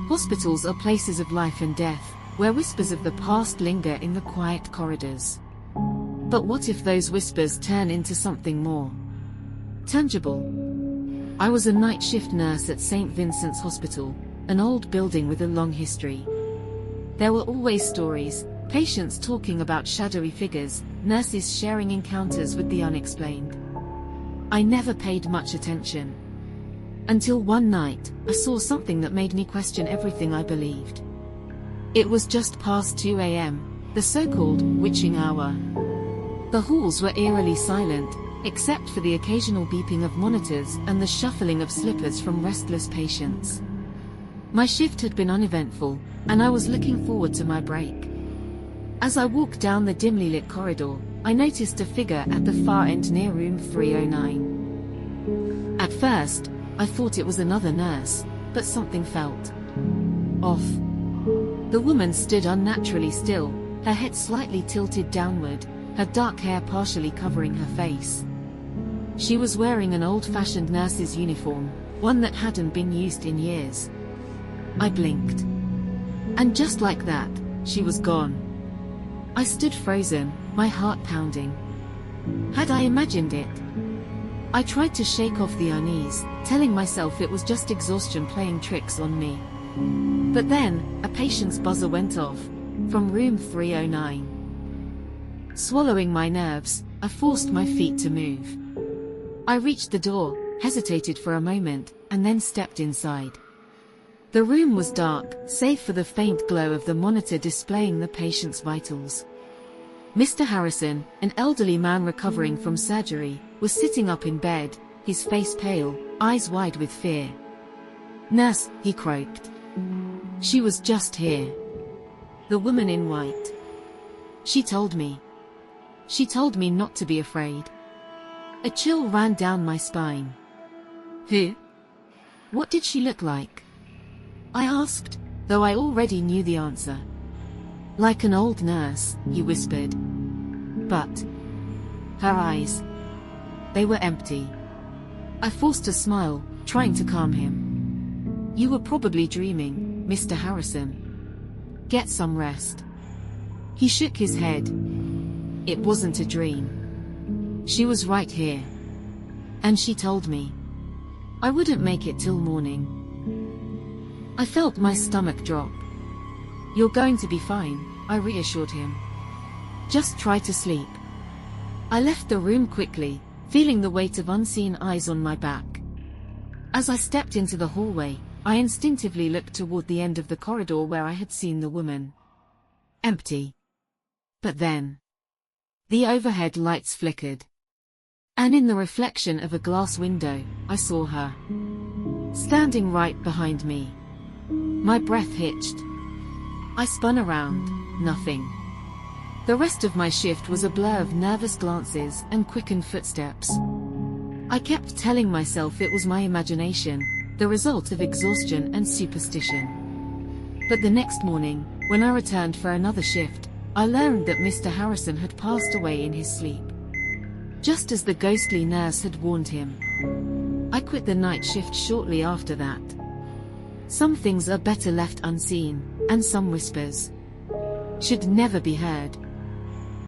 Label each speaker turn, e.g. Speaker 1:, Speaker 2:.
Speaker 1: Hospitals are places of life and death, where whispers of the past linger in the quiet corridors. But what if those whispers turn into something more tangible? I was a night shift nurse at St. Vincent's Hospital, an old building with a long history. There were always stories, patients talking about shadowy figures, nurses sharing encounters with the unexplained. I never paid much attention. Until one night, I saw something that made me question everything I believed. It was just past 2 a.m., the so-called witching hour. The halls were eerily silent, except for the occasional beeping of monitors and the shuffling of slippers from restless patients. My shift had been uneventful, and I was looking forward to my break. As I walked down the dimly lit corridor, I noticed a figure at the far end near room 309. At first, I thought it was another nurse, but something felt off. The woman stood unnaturally still, her head slightly tilted downward, her dark hair partially covering her face. She was wearing an old-fashioned nurse's uniform, one that hadn't been used in years. I blinked. And just like that, she was gone. I stood frozen, my heart pounding. Had I imagined it? I tried to shake off the unease, telling myself it was just exhaustion playing tricks on me. But then, a patient's buzzer went off, from room 309. Swallowing my nerves, I forced my feet to move. I reached the door, hesitated for a moment, and then stepped inside. The room was dark, save for the faint glow of the monitor displaying the patient's vitals. Mr. Harrison, an elderly man recovering from surgery, was sitting up in bed, his face pale, eyes wide with fear. "Nurse," he croaked. "She was just here. The woman in white. She told me. She told me not to be afraid." A chill ran down my spine. "Who? What did she look like?" I asked, though I already knew the answer. "Like an old nurse," he whispered. "But her eyes, they were empty." I forced a smile, trying to calm him. "You were probably dreaming, Mr. Harrison. Get some rest." He shook his head. "It wasn't a dream. She was right here. And she told me I wouldn't make it till morning." I felt my stomach drop. "You're going to be fine," I reassured him. "Just try to sleep." I left the room quickly, feeling the weight of unseen eyes on my back. As I stepped into the hallway, I instinctively looked toward the end of the corridor where I had seen the woman. Empty. But then, the overhead lights flickered. And in the reflection of a glass window, I saw her. Standing right behind me. My breath hitched. I spun around, nothing. The rest of my shift was a blur of nervous glances and quickened footsteps. I kept telling myself it was my imagination, the result of exhaustion and superstition. But the next morning, when I returned for another shift, I learned that Mr. Harrison had passed away in his sleep. Just as the ghostly nurse had warned him. I quit the night shift shortly after that. Some things are better left unseen, and some whispers should never be heard.